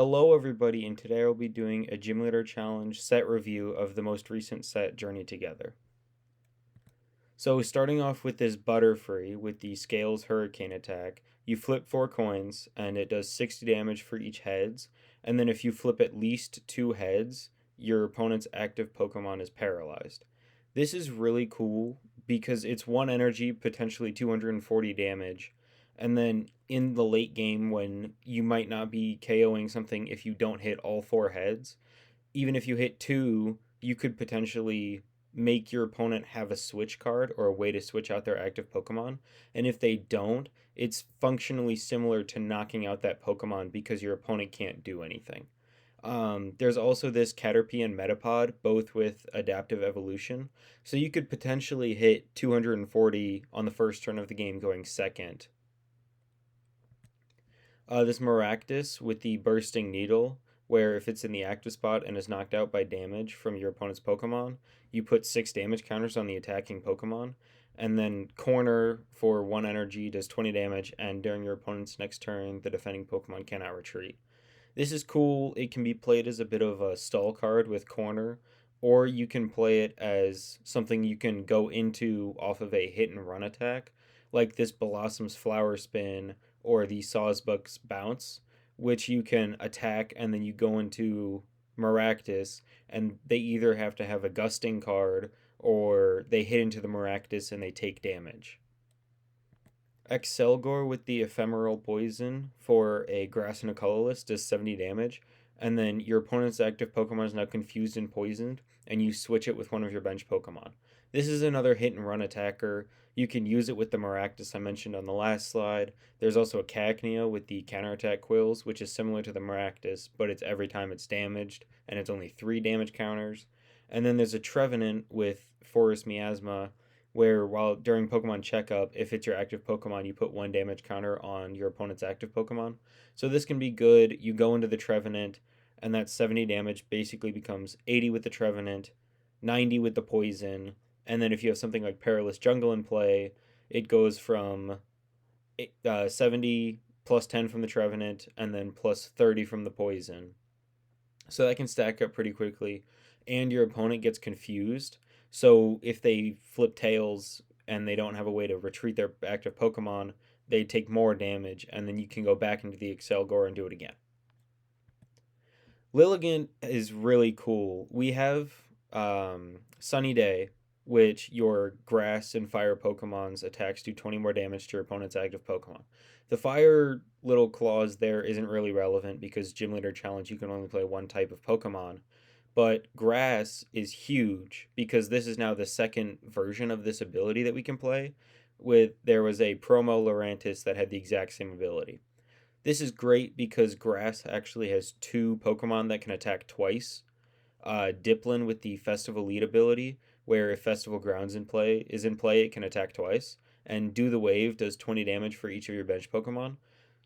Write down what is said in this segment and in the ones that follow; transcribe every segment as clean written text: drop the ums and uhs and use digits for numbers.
Hello everybody, and today I'll be doing a Gym Leader Challenge set review of the most recent set, Journey Together. So starting off with this Butterfree with the Scales Hurricane attack, you flip 4 coins and it does 60 damage for each heads, and then if you flip at least 2 heads, your opponent's active Pokemon is paralyzed. This is really cool because it's 1 energy, potentially 240 damage, and then in the late game when you might not be KOing something if you don't hit all 4 heads, even if you hit 2, you could potentially make your opponent have a switch card or a way to switch out their active Pokemon. And if they don't, it's functionally similar to knocking out that Pokemon because your opponent can't do anything. There's also this Caterpie and Metapod, both with adaptive evolution. So you could potentially hit 240 on the first turn of the game going second. This Maractus with the Bursting Needle, where if it's in the active spot and is knocked out by damage from your opponent's Pokemon, you put 6 damage counters on the attacking Pokemon. And then Corner for 1 energy does 20 damage, and during your opponent's next turn, the defending Pokemon cannot retreat. This is cool. It can be played as a bit of a stall card with Corner, or you can play it as something you can go into off of a hit and run attack, like this Blossom's Flower Spin or the Sawsbuck's Bounce, which you can attack and then you go into Maractus, and they either have to have a Gusting card or they hit into the Maractus and they take damage. Excelgor with the Ephemeral Poison for a Grass and a Colorless does 70 damage, and then your opponent's active Pokemon is now confused and poisoned, and you switch it with one of your bench Pokemon. This is another hit and run attacker. You can use it with the Maractus I mentioned on the last slide. There's also a Cacnea with the counterattack Quills, which is similar to the Maractus, but it's every time it's damaged, and it's only 3 damage counters. And then there's a Trevenant with Forest Miasma, where while during Pokemon Checkup, if it's your active Pokemon, you put 1 damage counter on your opponent's active Pokemon. So this can be good. You go into the Trevenant, and that 70 damage basically becomes 80 with the Trevenant, 90 with the Poison, and then if you have something like Perilous Jungle in play, it goes from 70 plus 10 from the Trevenant, and then plus 30 from the Poison. So that can stack up pretty quickly, and your opponent gets confused. So if they flip tails and they don't have a way to retreat their active Pokemon, they take more damage, and then you can go back into the Excelgor and do it again. Lilligant is really cool. We have Sunny Day, which your grass and fire Pokemon's attacks do 20 more damage to your opponent's active Pokemon. The fire little clause there isn't really relevant because Gym Leader Challenge, you can only play one type of Pokemon. But grass is huge because this is now the second version of this ability that we can play. There was a promo Lurantis that had the exact same ability. This is great because grass actually has 2 Pokemon that can attack twice. Diplin with the Festival Lead ability, where if Festival Grounds is in play, it can attack twice. And Do the Wave does 20 damage for each of your bench Pokemon.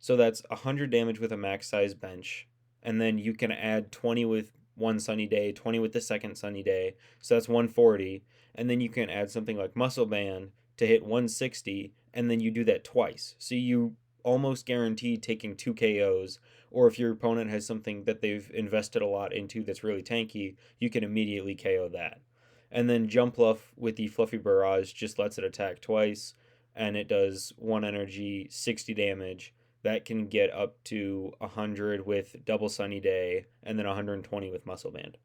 So that's 100 damage with a max size bench. And then you can add 20 with one Sunny Day, 20 with the second Sunny Day. So that's 140. And then you can add something like Muscle Band to hit 160. And then you do that twice. So you almost guaranteed taking 2 KOs, or if your opponent has something that they've invested a lot into that's really tanky, you can immediately KO that. And then Jumpluff with the Fluffy Barrage just lets it attack twice, and it does 1 energy, 60 damage. That can get up to 100 with Double Sunny Day, and then 120 with Muscle Band.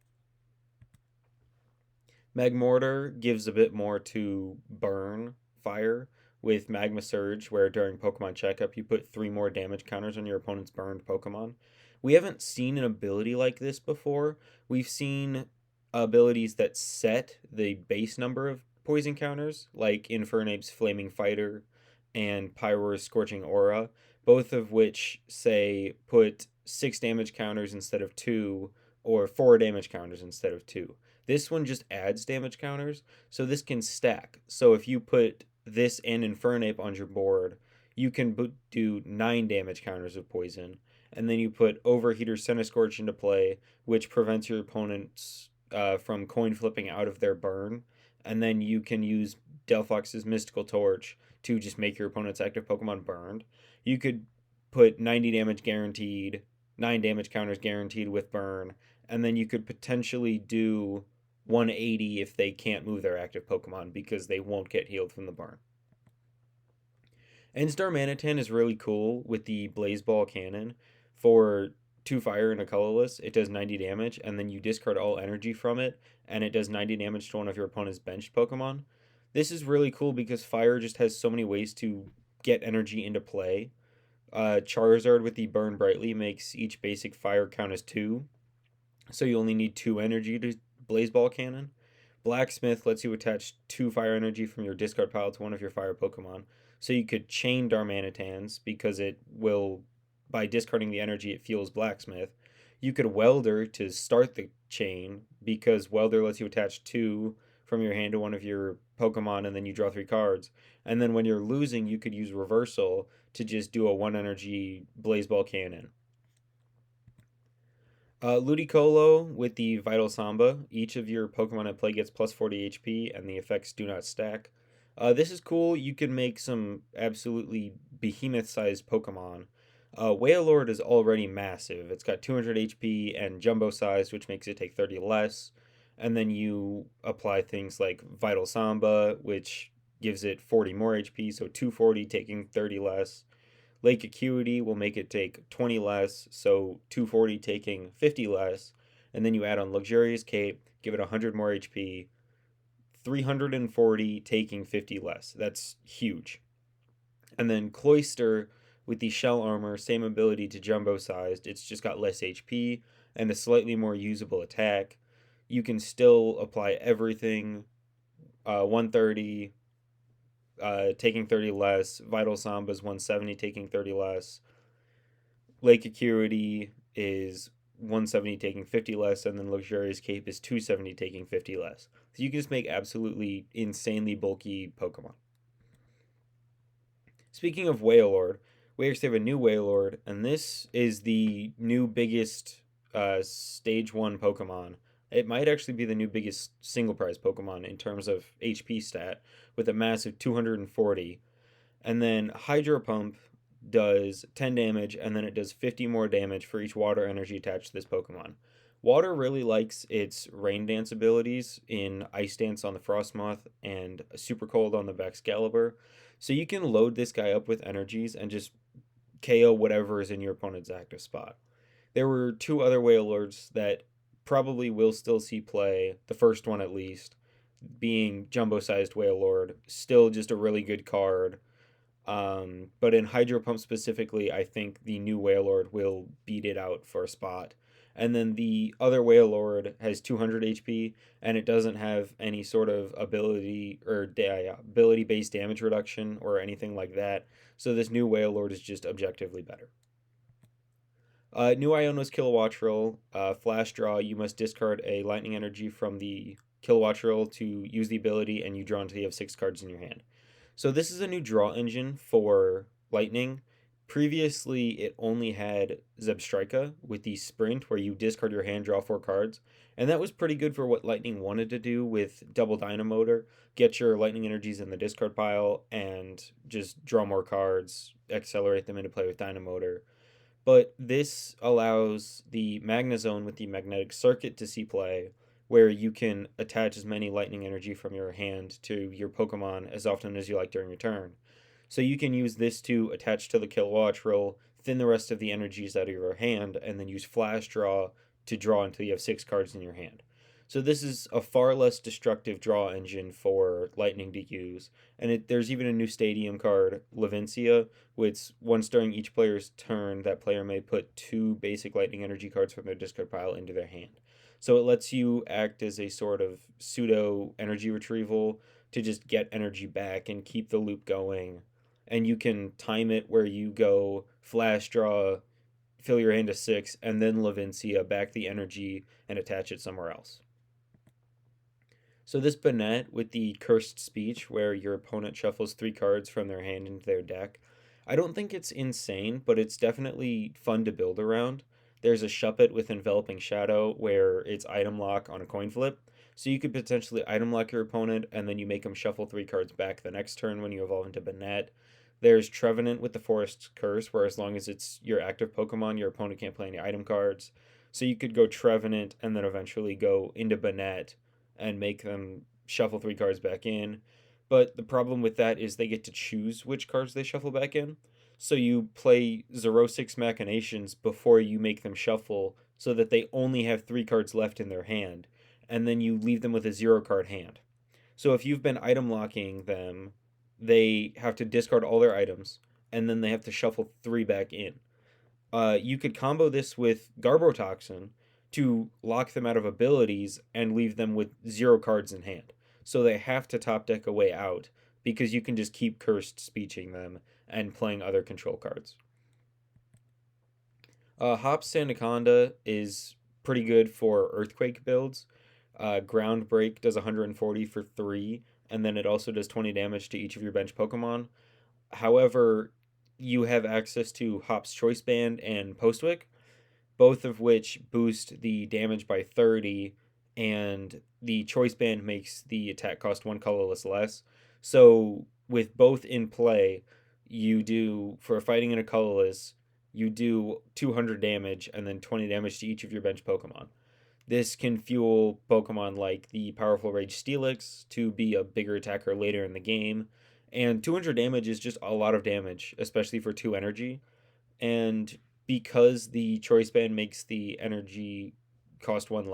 Magmortar gives a bit more to burn fire, with Magma Surge, where during Pokemon Checkup you put 3 more damage counters on your opponent's burned Pokemon. We haven't seen an ability like this before. We've seen abilities that set the base number of poison counters, like Infernape's Flaming Fighter and Pyroar's Scorching Aura, both of which say put 6 damage counters instead of 2, or 4 damage counters instead of 2. This one just adds damage counters, so this can stack. So if you put this and Infernape on your board, you can do 9 damage counters of poison, and then you put Overheater Centiskorch into play, which prevents your opponents from coin flipping out of their burn, and then you can use Delphox's Mystical Torch to just make your opponent's active Pokemon burned. You could put 90 damage guaranteed 9 damage counters guaranteed with burn, and then you could potentially do 180 if they can't move their active Pokemon because they won't get healed from the burn. And Starmanitan is really cool with the Blaze Ball Cannon for 2 fire and a colorless. It does 90 damage, and then you discard all energy from it, and it does 90 damage to one of your opponent's benched Pokemon. This is really cool because fire just has so many ways to get energy into play. Charizard with the Burn Brightly makes each basic fire count as 2, so you only need 2 energy to Blaze Ball Cannon. Blacksmith lets you attach 2 fire energy from your discard pile to one of your fire Pokemon. So you could chain Darmanitans because it will, by discarding the energy, it fuels Blacksmith. You could Welder to start the chain because Welder lets you attach 2 from your hand to one of your Pokemon and then you draw 3 cards. And then when you're losing, you could use Reversal to just do a 1 energy Blaze Ball Cannon. Ludicolo with the Vital Samba. Each of your Pokemon at play gets plus 40 HP, and the effects do not stack. This is cool. You can make some absolutely behemoth-sized Pokemon. Wailord is already massive. It's got 200 HP and jumbo-sized, which makes it take 30 less. And then you apply things like Vital Samba, which gives it 40 more HP, so 240 taking 30 less. Lake Acuity will make it take 20 less, so 240 taking 50 less. And then you add on Luxurious Cape, give it 100 more HP, 340 taking 50 less. That's huge. And then Cloyster with the Shell Armor, same ability to Jumbo Sized, it's just got less HP and a slightly more usable attack. You can still apply everything 130, taking 30 less. Vital Samba's 170, taking 30 less. Lake Acuity is 170, taking 50 less, and then Luxurious Cape is 270, taking 50 less. So you can just make absolutely insanely bulky Pokemon. Speaking of Wailord, we actually have a new Wailord, and this is the new biggest Stage 1 Pokemon. It might actually be the new biggest single prize Pokemon in terms of HP stat, with a massive 240. And then Hydro Pump does 10 damage, and then it does 50 more damage for each water energy attached to this Pokemon. Water really likes its Rain Dance abilities in Ice Dance on the Frostmoth and Super Cold on the Excalibur. So you can load this guy up with energies and just KO whatever is in your opponent's active spot. There were 2 other Wailords that probably will still see play, the first one at least, being jumbo-sized Wailord, still just a really good card. But in Hydro Pump specifically, I think the new Wailord will beat it out for a spot. And then the other Wailord has 200 HP, and it doesn't have any sort of ability or ability-based damage reduction or anything like that. So this new Wailord is just objectively better. New Iono's Kilowattrel, Flash Draw, you must discard a Lightning Energy from the Kilowattrel to use the ability, and you draw until you have 6 cards in your hand. So this is a new draw engine for Lightning. Previously, it only had Zebstrika with the Sprint, where you discard your hand, draw 4 cards. And that was pretty good for what Lightning wanted to do with Double Dynamotor. Get your Lightning energies in the discard pile and just draw more cards, accelerate them into play with Dynamotor. But this allows the Magnezone with the Magnetic Circuit to see play, where you can attach as many lightning energy from your hand to your Pokemon as often as you like during your turn. So you can use this to attach to the Kilowattrel, thin the rest of the energies out of your hand, and then use Flash Draw to draw until you have 6 cards in your hand. So this is a far less destructive draw engine for Lightning to use. And there's even a new stadium card, Levincia, which once during each player's turn, that player may put 2 basic Lightning Energy cards from their discard pile into their hand. So it lets you act as a sort of pseudo energy retrieval to just get energy back and keep the loop going. And you can time it where you go Flash Draw, fill your hand to 6, and then Levincia, back the energy, and attach it somewhere else. So this Banette with the Cursed Speech, where your opponent shuffles 3 cards from their hand into their deck, I don't think it's insane, but it's definitely fun to build around. There's a Shuppet with Enveloping Shadow, where it's item lock on a coin flip. So you could potentially item lock your opponent, and then you make them shuffle 3 cards back the next turn when you evolve into Banette. There's Trevenant with the Forest Curse, where as long as it's your active Pokemon, your opponent can't play any item cards. So you could go Trevenant and then eventually go into Banette and make them shuffle 3 cards back in. But the problem with that is they get to choose which cards they shuffle back in. So you play 06 Machinations before you make them shuffle so that they only have 3 cards left in their hand. And then you leave them with a 0 card hand. So if you've been item locking them, they have to discard all their items and then they have to shuffle 3 back in. You could combo this with Garbotoxin to lock them out of abilities and leave them with 0 cards in hand. So they have to top deck a way out because you can just keep cursed speeching them and playing other control cards. Hop's Sandaconda is pretty good for Earthquake builds. Ground Break does 140 for 3, and then it also does 20 damage to each of your bench Pokemon. However, you have access to Hop's Choice Band and Postwick, both of which boost the damage by 30, and the Choice Band makes the attack cost 1 colorless less. So, with both in play, you do, for fighting in a colorless, you do 200 damage and then 20 damage to each of your bench Pokemon. This can fuel Pokemon like the powerful Rage Steelix to be a bigger attacker later in the game. And 200 damage is just a lot of damage, especially for 2 energy. And because the Choice Band makes the energy cost 1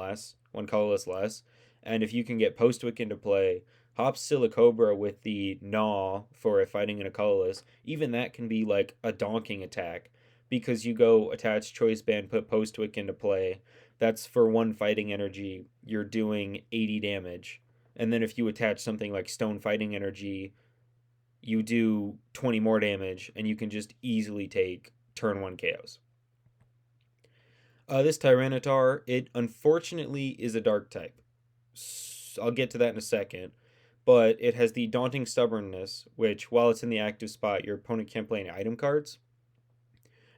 colorless less, and if you can get Postwick into play, Hop Silicobra with the Gnaw for fighting in a colorless, even that can be like a donking attack because you go attach Choice Band, put Postwick into play. That's for 1 fighting energy, you're doing 80 damage. And then if you attach something like Stone Fighting Energy, you do 20 more damage, and you can just easily take turn 1 KOs. This Tyranitar, it unfortunately is a dark type. I'll get to that in a second. But it has the Daunting Stubbornness, which, while it's in the active spot, your opponent can't play any item cards.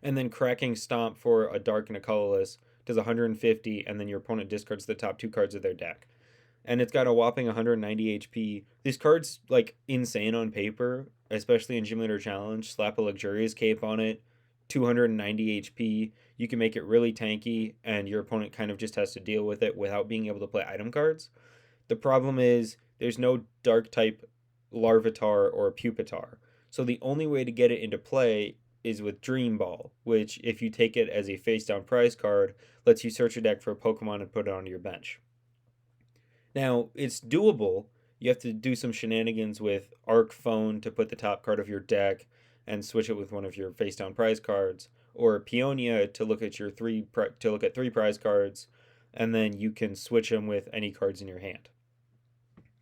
And then Cracking Stomp for a dark and a colorless does 150, and then your opponent discards the top 2 cards of their deck. And it's got a whopping 190 HP. This card's like insane on paper, especially in Gym Leader Challenge. Slap a Luxurious Cape on it, 290 HP. You can make it really tanky, and your opponent kind of just has to deal with it without being able to play item cards. The problem is there's no dark type Larvitar or Pupitar. So the only way to get it into play is with Dream Ball, which, if you take it as a face down prize card, lets you search your deck for a Pokemon and put it onto your bench. Now, it's doable. You have to do some shenanigans with Arc Phone to put the top card of your deck and switch it with one of your face down prize cards, or Peonia to look at 3 prize cards, and then you can switch them with any cards in your hand.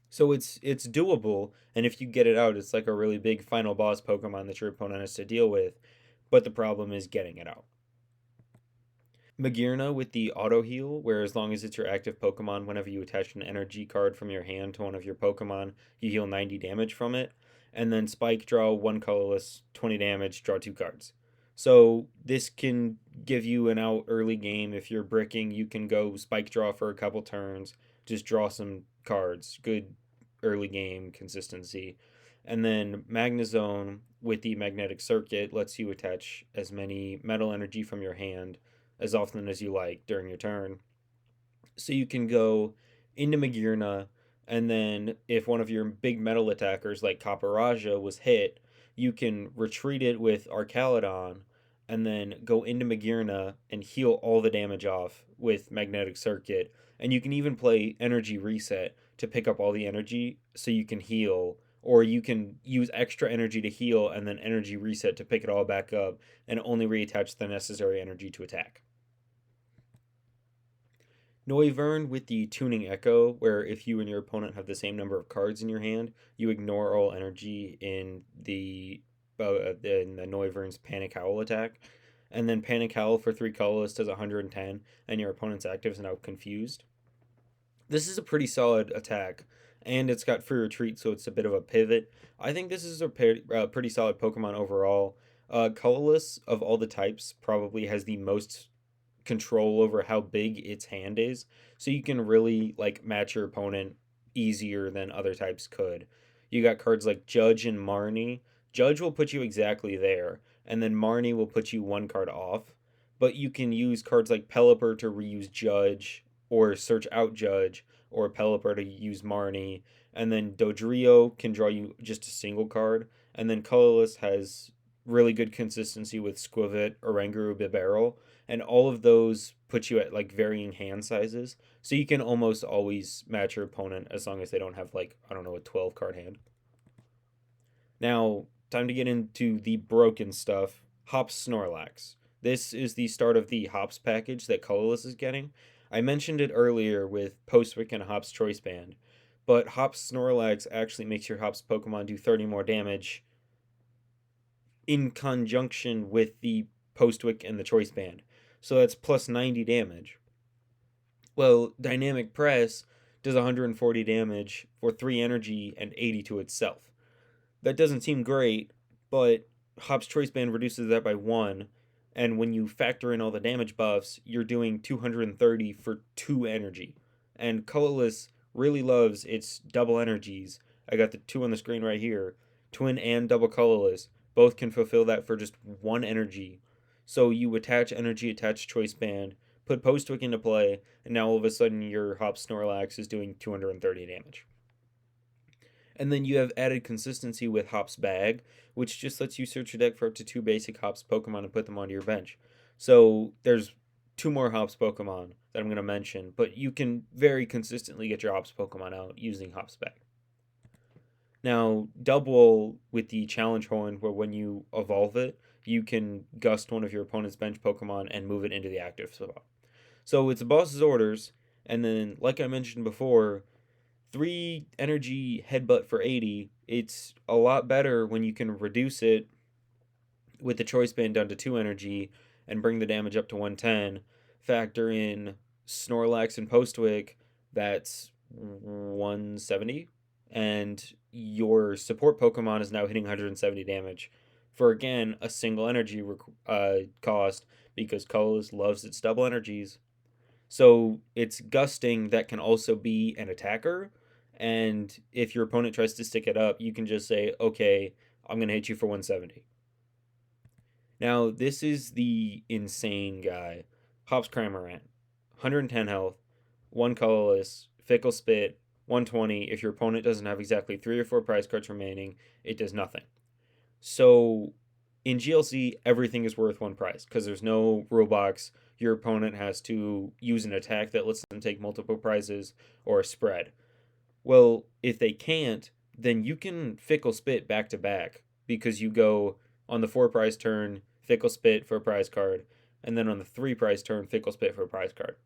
So it's doable, and if you get it out, it's like a really big final boss Pokemon that your opponent has to deal with, but the problem is getting it out. Magearna with the auto heal, where as long as it's your active Pokemon, whenever you attach an energy card from your hand to one of your Pokemon, you heal 90 damage from it. And then Spike, draw 1 colorless, 20 damage, draw 2 cards. So this can give you an out early game. If you're bricking, you can go Spike draw for a couple turns, just draw some cards. Good early game consistency. And then Magnezone with the Magnetic Circuit lets you attach as many metal energy from your hand as often as you like during your turn. So you can go into Magearna, and then if one of your big metal attackers like Caporaja was hit, you can retreat it with Arcaludon, and then go into Magearna and heal all the damage off with Magnetic Circuit. And you can even play Energy Reset to pick up all the energy so you can heal, or you can use extra energy to heal and then Energy Reset to pick it all back up and only reattach the necessary energy to attack. Noivern with the Tuning Echo, where if you and your opponent have the same number of cards in your hand, you ignore all energy in the Noivern's Panic Howl attack. And then Panic Howl for 3 colorless does 110, and your opponent's active is now confused. This is a pretty solid attack, and it's got free retreat, so it's a bit of a pivot. I think this is a pretty solid Pokemon overall. Colorless, of all the types, probably has the most control over how big its hand is, so you can really like match your opponent easier than other types could. You got cards like Judge and Marnie Judge will put you exactly there, and then Marnie will put you one card off. But you can use cards like Pelipper to reuse Judge, or search out Judge, or Pelipper to use Marnie, and then Dodrio can draw you just a single card, and then Colorless has really good consistency with Squivit, Oranguru, Bibarel, and all of those put you at like varying hand sizes, so you can almost always match your opponent as long as they don't have like, I don't know, a 12 card hand. Now, time to get into the broken stuff. Hops Snorlax. This is the start of the Hops package that Colorless is getting. I mentioned it earlier with Postwick and Hops Choice Band, but Hops Snorlax actually makes your Hops Pokemon do 30 more damage in conjunction with the Postwick and the Choice Band. So that's plus 90 damage. Well, Dynamic Press does 140 damage for 3 energy and 80 to itself. That doesn't seem great, but Hop's Choice Band reduces that by 1, and when you factor in all the damage buffs, you're doing 230 for 2 energy. And Colorless really loves its double energies. I got the 2 on the screen right here. Twin and double Colorless both can fulfill that for just 1 energy. So you attach energy, attach Choice Band, put Postwick into play, and now all of a sudden your Hop Snorlax is doing 230 damage. And then you have added consistency with Hop's Bag, which just lets you search your deck for up to 2 basic Hops Pokemon and put them onto your bench. So there's 2 more Hops Pokemon that I'm going to mention, but you can very consistently get your Hops Pokemon out using Hop's Bag. Now, double with the Challenge Horn, where when you evolve it, you can gust one of your opponent's bench Pokemon and move it into the active spot. So it's a boss's orders, and then, like I mentioned before, 3 energy headbutt for 80. It's a lot better when you can reduce it with the Choice Band down to 2 energy and bring the damage up to 110. Factor in Snorlax and Postwick, that's 170. And your support Pokemon is now hitting 170 damage for, again, a single energy cost, because Colorless loves its double energies. So it's gusting that can also be an attacker. And if your opponent tries to stick it up, you can just say, okay, I'm going to hit you for 170. Now, this is the insane guy. Hops Cramorant. 110 health, 1 Colorless, Fickle Spit, 120. If your opponent doesn't have exactly 3 or 4 prize cards remaining, it does nothing. So in GLC, everything is worth 1 prize because there's no rule box. Your opponent has to use an attack that lets them take multiple prizes or a spread. Well, if they can't, then you can Fickle Spit back to back, because you go on the 4 prize turn, Fickle Spit for a prize card, and then on the 3 prize turn, Fickle Spit for a prize card.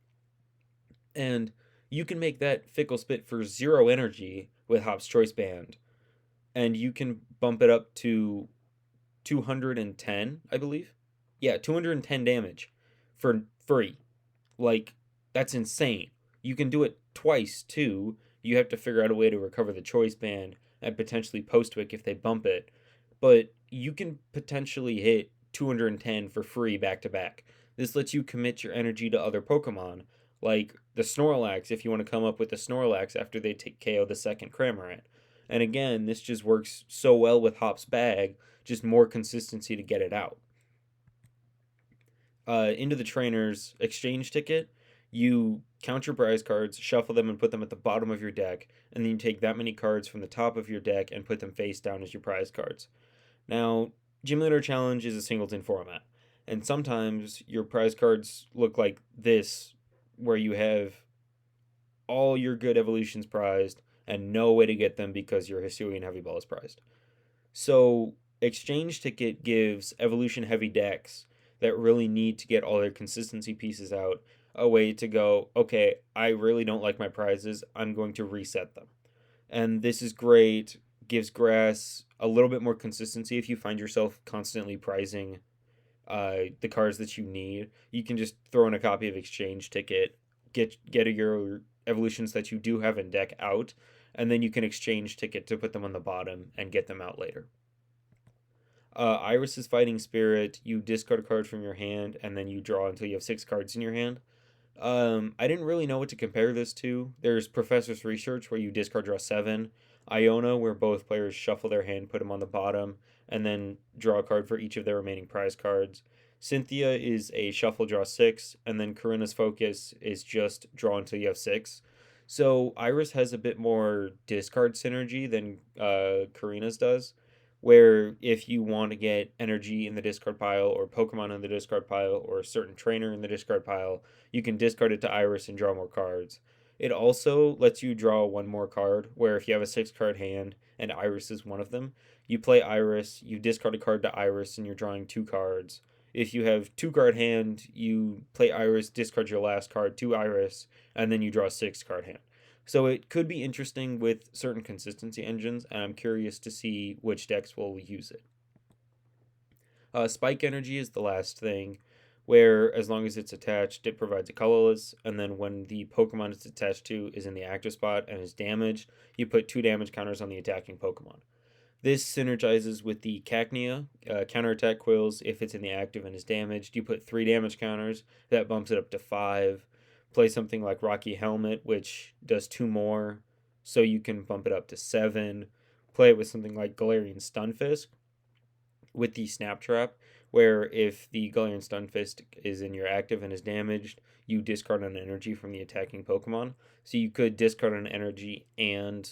And you can make that Fickle Spit for 0 energy with Hop's Choice Band, and you can bump it up to 210, I believe. Yeah, 210 damage for free. Like, that's insane. You can do it twice, too. You have to figure out a way to recover the Choice Band and potentially Postwick if they bump it. But you can potentially hit 210 for free back to back. This lets you commit your energy to other Pokemon, like the Snorlax, if you want to come up with the Snorlax after they take KO the second Cramorant. And again, this just works so well with Hop's Bag, just more consistency to get it out. Into the trainer's exchange ticket, you count your prize cards, shuffle them, and put them at the bottom of your deck, and then you take that many cards from the top of your deck and put them face down as your prize cards. Now, Gym Leader Challenge is a singleton format, and sometimes your prize cards look like this, where you have all your good evolutions prized and no way to get them because your Hisuian Heavy Ball is prized. So, Exchange Ticket gives evolution heavy decks that really need to get all their consistency pieces out a way to go, okay, I really don't like my prizes, I'm going to reset them. And this is great, gives grass a little bit more consistency. If you find yourself constantly prizing the cards that you need, you can just throw in a copy of Exchange Ticket, get your evolutions that you do have in deck out, and then you can Exchange Ticket to put them on the bottom and get them out later. Iris's Fighting Spirit, you discard a card from your hand, and then you draw until you have 6 cards in your hand. I didn't really know what to compare this to. There's Professor's Research, where you discard draw 7. Iona, where both players shuffle their hand, put them on the bottom, and then draw a card for each of their remaining prize cards. Cynthia is a shuffle draw 6, and then Karina's focus is just draw until you have 6. So Iris has a bit more discard synergy than Karina's does, where if you want to get energy in the discard pile, or Pokemon in the discard pile, or a certain trainer in the discard pile, you can discard it to Iris and draw more cards. It also lets you draw one more card, where if you have a 6 card hand and Iris is one of them, you play Iris, you discard a card to Iris, and you're drawing 2 cards. If you have 2 card hand, you play Iris, discard your last card to Iris, and then you draw a 6 card hand. So it could be interesting with certain consistency engines, and I'm curious to see which decks will use it. Spike energy is the last thing, where as long as it's attached, it provides a colorless, and then when the Pokemon it's attached to is in the active spot and is damaged, you put 2 damage counters on the attacking Pokemon. This synergizes with the Cacnea, counterattack quills. If it's in the active and is damaged, you put 3 damage counters. That bumps it up to 5. Play something like Rocky Helmet, which does 2 more, so you can bump it up to 7. Play it with something like Galarian Stunfisk with the Snap Trap, where if the Galarian Stunfisk is in your active and is damaged, you discard an energy from the attacking Pokemon. So you could discard an energy and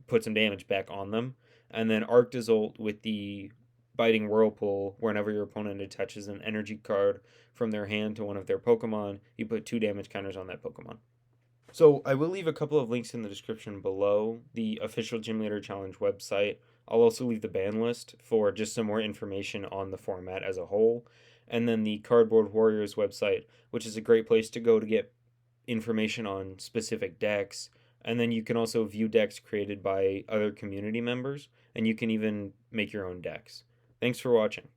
put some damage back on them. And then Arctozolt with the Biting Whirlpool, whenever your opponent attaches an energy card from their hand to one of their Pokemon, you put 2 damage counters on that Pokemon. So I will leave a couple of links in the description below the official Gym Leader Challenge website. I'll also leave the ban list for just some more information on the format as a whole. And then the Cardboard Warriors website, which is a great place to go to get information on specific decks. And then you can also view decks created by other community members, and you can even make your own decks. Thanks for watching.